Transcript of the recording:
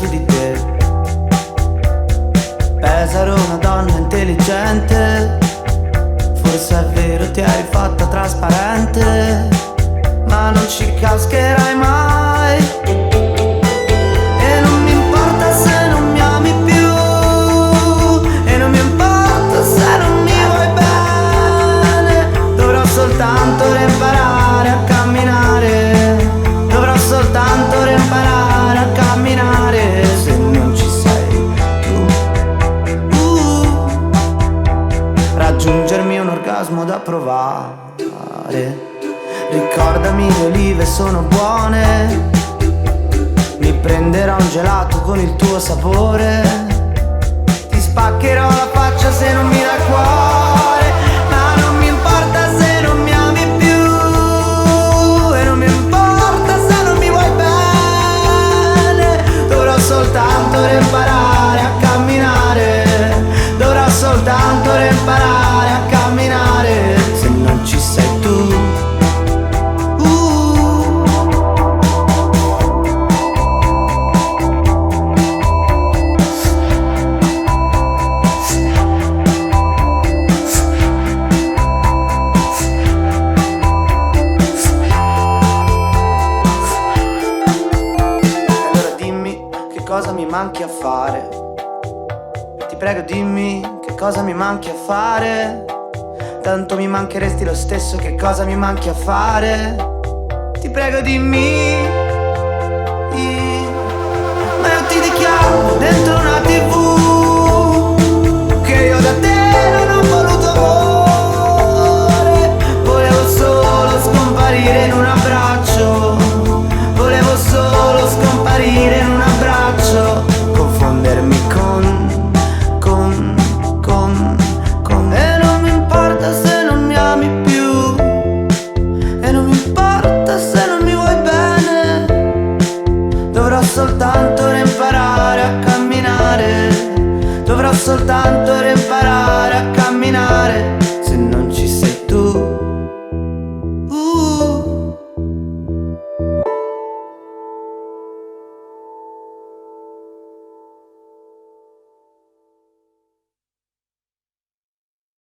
su di te. Pesaro, una donna intelligente, forse è vero ti hai fatta trasparente, ma non ci cascherai mai. E non mi importa se non mi ami più, e non mi importa se non mi vuoi bene. Dovrò soltanto imparare a camminare, dovrò soltanto imparare a camminare. Se non ci sei tu, raggiungermi un orgasmo da provare. Ricordami, le olive sono buone, mi prenderò un gelato con il tuo sapore, ti spaccherò la faccia se non mi dai cuore. Ma non mi importa se non mi ami più, e non mi importa se non mi vuoi bene. Dovrò soltanto imparare a camminare, dovrò soltanto imparare a camminare. Se non ci sei tu, cosa mi manchi a fare. Ti prego dimmi che cosa mi manchi a fare. Tanto mi mancheresti lo stesso, che cosa mi manchi a fare. Ti prego dimmi. Ma io ti dichiaro dentro una TV che io da te non ho voluto amore. Volevo solo scomparire in un abbraccio, volevo solo scomparire in